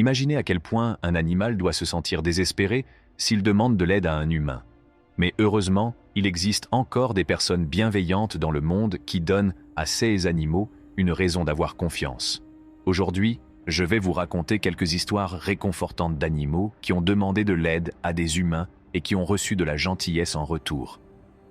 Imaginez à quel point un animal doit se sentir désespéré s'il demande de l'aide à un humain. Mais heureusement, il existe encore des personnes bienveillantes dans le monde qui donnent à ces animaux une raison d'avoir confiance. Aujourd'hui, je vais vous raconter quelques histoires réconfortantes d'animaux qui ont demandé de l'aide à des humains et qui ont reçu de la gentillesse en retour.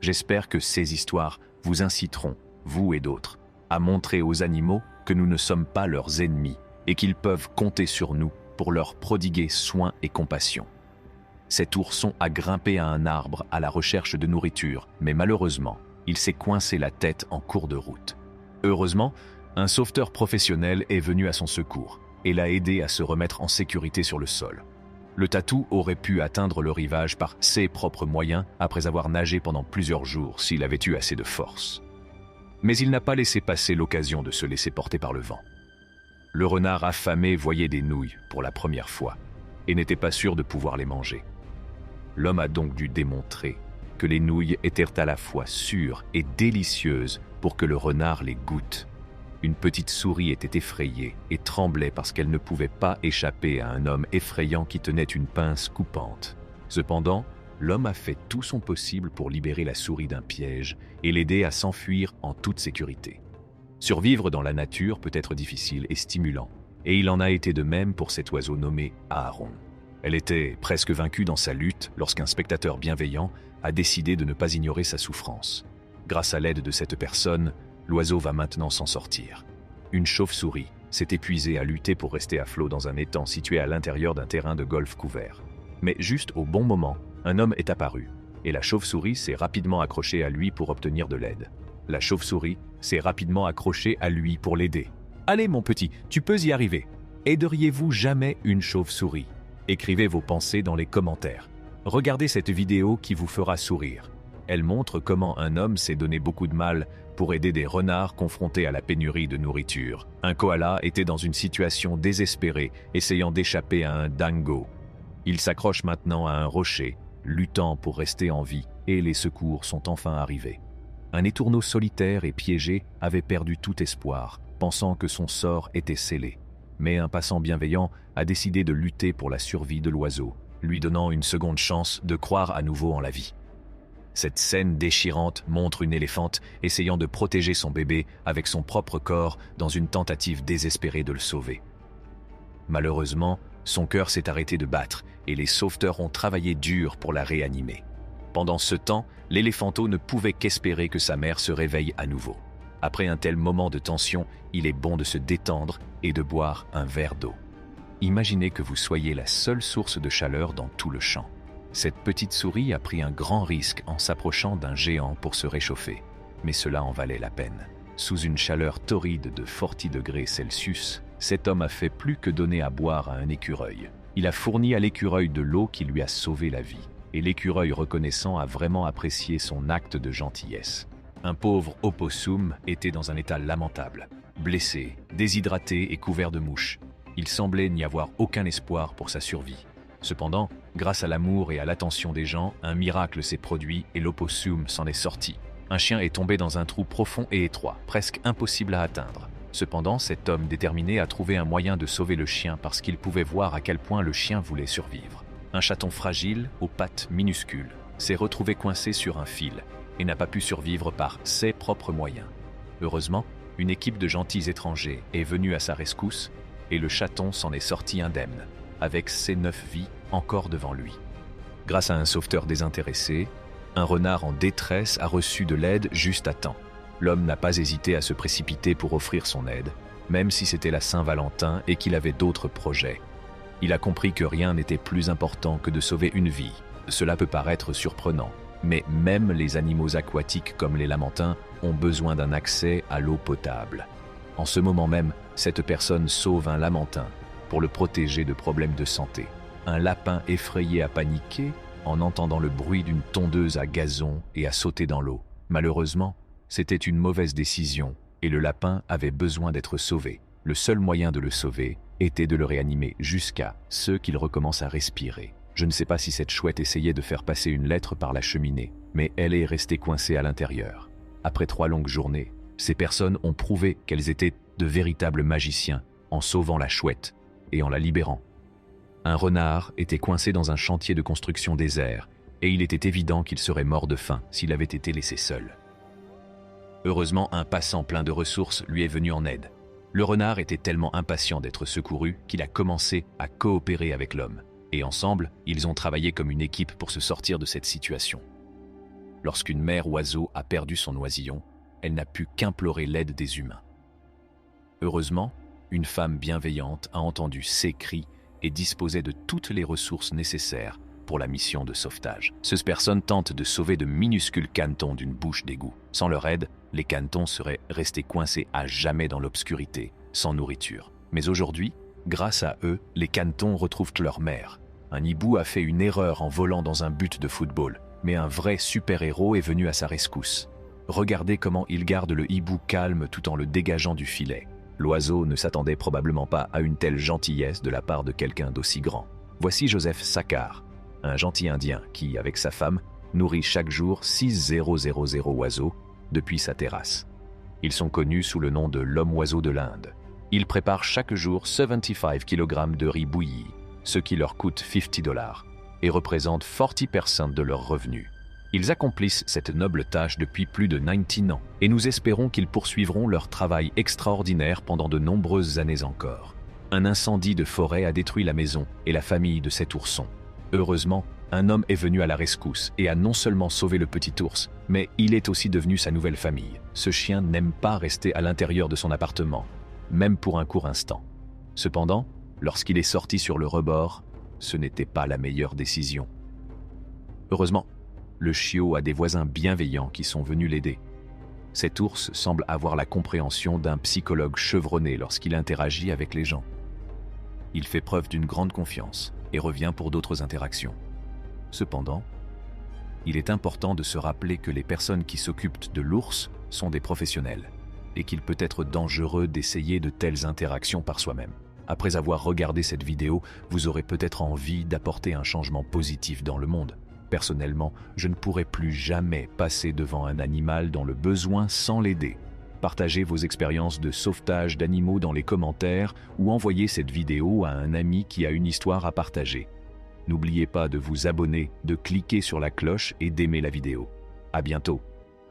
J'espère que ces histoires vous inciteront, vous et d'autres, à montrer aux animaux que nous ne sommes pas leurs ennemis et qu'ils peuvent compter sur nous pour leur prodiguer soin et compassion. Cet ourson a grimpé à un arbre à la recherche de nourriture, mais malheureusement, il s'est coincé la tête en cours de route. Heureusement, un sauveteur professionnel est venu à son secours et l'a aidé à se remettre en sécurité sur le sol. Le tatou aurait pu atteindre le rivage par ses propres moyens après avoir nagé pendant plusieurs jours s'il avait eu assez de force. Mais il n'a pas laissé passer l'occasion de se laisser porter par le vent. Le renard affamé voyait des nouilles pour la première fois et n'était pas sûr de pouvoir les manger. L'homme a donc dû démontrer que les nouilles étaient à la fois sûres et délicieuses pour que le renard les goûte. Une petite souris était effrayée et tremblait parce qu'elle ne pouvait pas échapper à un homme effrayant qui tenait une pince coupante. Cependant, l'homme a fait tout son possible pour libérer la souris d'un piège et l'aider à s'enfuir en toute sécurité. Survivre dans la nature peut être difficile et stimulant, et il en a été de même pour cet oiseau nommé Aaron. Elle était presque vaincue dans sa lutte lorsqu'un spectateur bienveillant a décidé de ne pas ignorer sa souffrance. Grâce à l'aide de cette personne, l'oiseau va maintenant s'en sortir. Une chauve-souris s'est épuisée à lutter pour rester à flot dans un étang situé à l'intérieur d'un terrain de golf couvert. Mais juste au bon moment, un homme est apparu, et la chauve-souris s'est rapidement accrochée à lui pour obtenir de l'aide. La chauve-souris s'est rapidement accrochée à lui pour l'aider. « Allez mon petit, tu peux y arriver. Aideriez-vous jamais une chauve-souris ? Écrivez vos pensées dans les commentaires. Regardez cette vidéo qui vous fera sourire. Elle montre comment un homme s'est donné beaucoup de mal pour aider des renards confrontés à la pénurie de nourriture. Un koala était dans une situation désespérée, essayant d'échapper à un dingo. Il s'accroche maintenant à un rocher, luttant pour rester en vie, et les secours sont enfin arrivés. Un étourneau solitaire et piégé avait perdu tout espoir, pensant que son sort était scellé. Mais un passant bienveillant a décidé de lutter pour la survie de l'oiseau, lui donnant une seconde chance de croire à nouveau en la vie. Cette scène déchirante montre une éléphante essayant de protéger son bébé avec son propre corps dans une tentative désespérée de le sauver. Malheureusement, son cœur s'est arrêté de battre et les sauveteurs ont travaillé dur pour la réanimer. Pendant ce temps, l'éléphanteau ne pouvait qu'espérer que sa mère se réveille à nouveau. Après un tel moment de tension, il est bon de se détendre et de boire un verre d'eau. Imaginez que vous soyez la seule source de chaleur dans tout le champ. Cette petite souris a pris un grand risque en s'approchant d'un géant pour se réchauffer, mais cela en valait la peine. Sous une chaleur torride de 40 degrés Celsius, cet homme a fait plus que donner à boire à un écureuil. Il a fourni à l'écureuil de l'eau qui lui a sauvé la vie, et l'écureuil reconnaissant a vraiment apprécié son acte de gentillesse. Un pauvre opossum était dans un état lamentable, blessé, déshydraté et couvert de mouches. Il semblait n'y avoir aucun espoir pour sa survie. Cependant, grâce à l'amour et à l'attention des gens, un miracle s'est produit et l'opossum s'en est sorti. Un chien est tombé dans un trou profond et étroit, presque impossible à atteindre. Cependant, cet homme déterminé a trouvé un moyen de sauver le chien parce qu'il pouvait voir à quel point le chien voulait survivre. Un chaton fragile, aux pattes minuscules, s'est retrouvé coincé sur un fil et n'a pas pu survivre par ses propres moyens. Heureusement, une équipe de gentils étrangers est venue à sa rescousse et le chaton s'en est sorti indemne, avec ses 9 vies encore devant lui. Grâce à un sauveteur désintéressé, un renard en détresse a reçu de l'aide juste à temps. L'homme n'a pas hésité à se précipiter pour offrir son aide, même si c'était la Saint-Valentin et qu'il avait d'autres projets. Il a compris que rien n'était plus important que de sauver une vie. Cela peut paraître surprenant, mais même les animaux aquatiques comme les lamantins ont besoin d'un accès à l'eau potable. En ce moment même, cette personne sauve un lamantin pour le protéger de problèmes de santé. Un lapin effrayé a paniqué en entendant le bruit d'une tondeuse à gazon et a sauté dans l'eau. Malheureusement, c'était une mauvaise décision et le lapin avait besoin d'être sauvé. Le seul moyen de le sauver était de le réanimer jusqu'à ce qu'il recommence à respirer. Je ne sais pas si cette chouette essayait de faire passer une lettre par la cheminée, mais elle est restée coincée à l'intérieur. Après 3 longues journées, ces personnes ont prouvé qu'elles étaient de véritables magiciens en sauvant la chouette et en la libérant. Un renard était coincé dans un chantier de construction désert, et il était évident qu'il serait mort de faim s'il avait été laissé seul. Heureusement, un passant plein de ressources lui est venu en aide. Le renard était tellement impatient d'être secouru qu'il a commencé à coopérer avec l'homme, et ensemble, ils ont travaillé comme une équipe pour se sortir de cette situation. Lorsqu'une mère oiseau a perdu son oisillon, elle n'a pu qu'implorer l'aide des humains. Heureusement, une femme bienveillante a entendu ses cris et disposait de toutes les ressources nécessaires pour la mission de sauvetage. Ces personnes tentent de sauver de minuscules canetons d'une bouche d'égout. Sans leur aide, les canetons seraient restés coincés à jamais dans l'obscurité, sans nourriture. Mais aujourd'hui, grâce à eux, les canetons retrouvent leur mère. Un hibou a fait une erreur en volant dans un but de football, mais un vrai super-héros est venu à sa rescousse. Regardez comment il garde le hibou calme tout en le dégageant du filet. L'oiseau ne s'attendait probablement pas à une telle gentillesse de la part de quelqu'un d'aussi grand. Voici Joseph Sakar, un gentil Indien qui, avec sa femme, nourrit chaque jour 6000 oiseaux depuis sa terrasse. Ils sont connus sous le nom de l'homme-oiseau de l'Inde. Ils préparent chaque jour 75 kg de riz bouilli, ce qui leur coûte $50 et représente 40% de leurs revenus. Ils accomplissent cette noble tâche depuis plus de 19 ans et nous espérons qu'ils poursuivront leur travail extraordinaire pendant de nombreuses années encore. Un incendie de forêt a détruit la maison et la famille de cet ourson. Heureusement, un homme est venu à la rescousse et a non seulement sauvé le petit ours, mais il est aussi devenu sa nouvelle famille. Ce chien n'aime pas rester à l'intérieur de son appartement, même pour un court instant. Cependant, lorsqu'il est sorti sur le rebord, ce n'était pas la meilleure décision. Heureusement, le chiot a des voisins bienveillants qui sont venus l'aider. Cet ours semble avoir la compréhension d'un psychologue chevronné lorsqu'il interagit avec les gens. Il fait preuve d'une grande confiance et revient pour d'autres interactions. Cependant, il est important de se rappeler que les personnes qui s'occupent de l'ours sont des professionnels et qu'il peut être dangereux d'essayer de telles interactions par soi-même. Après avoir regardé cette vidéo, vous aurez peut-être envie d'apporter un changement positif dans le monde. Personnellement, je ne pourrai plus jamais passer devant un animal dans le besoin sans l'aider. Partagez vos expériences de sauvetage d'animaux dans les commentaires ou envoyez cette vidéo à un ami qui a une histoire à partager. N'oubliez pas de vous abonner, de cliquer sur la cloche et d'aimer la vidéo. À bientôt.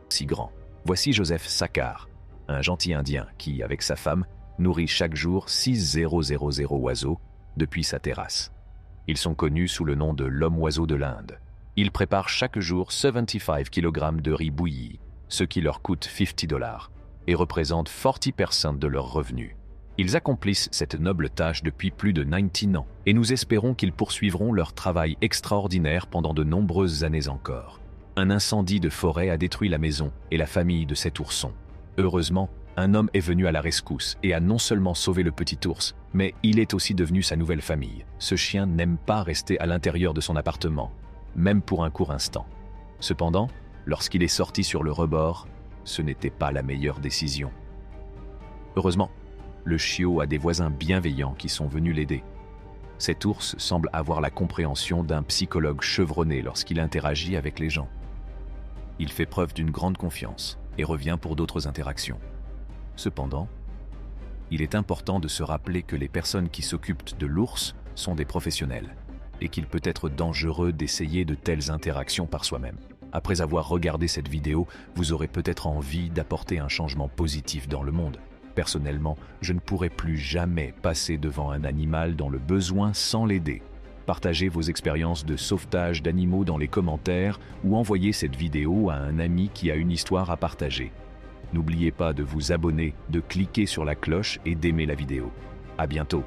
Si grand. Voici Joseph Sakar, un gentil Indien qui, avec sa femme, nourrit chaque jour 6000 oiseaux depuis sa terrasse. Ils sont connus sous le nom de l'homme-oiseau de l'Inde. Ils préparent chaque jour 75 kg de riz bouilli, ce qui leur coûte $50 et représente 40% de leurs revenus. Ils accomplissent cette noble tâche depuis plus de 19 ans et nous espérons qu'ils poursuivront leur travail extraordinaire pendant de nombreuses années encore. Un incendie de forêt a détruit la maison et la famille de cet ourson. Heureusement, un homme est venu à la rescousse et a non seulement sauvé le petit ours, mais il est aussi devenu sa nouvelle famille. Ce chien n'aime pas rester à l'intérieur de son appartement, même pour un court instant. Cependant, lorsqu'il est sorti sur le rebord, ce n'était pas la meilleure décision. Heureusement, le chiot a des voisins bienveillants qui sont venus l'aider. Cet ours semble avoir la compréhension d'un psychologue chevronné lorsqu'il interagit avec les gens. Il fait preuve d'une grande confiance et revient pour d'autres interactions. Cependant, il est important de se rappeler que les personnes qui s'occupent de l'ours sont des professionnels et qu'il peut être dangereux d'essayer de telles interactions par soi-même. Après avoir regardé cette vidéo, vous aurez peut-être envie d'apporter un changement positif dans le monde. Personnellement, je ne pourrai plus jamais passer devant un animal dans le besoin sans l'aider. Partagez vos expériences de sauvetage d'animaux dans les commentaires ou envoyez cette vidéo à un ami qui a une histoire à partager. N'oubliez pas de vous abonner, de cliquer sur la cloche et d'aimer la vidéo. À bientôt.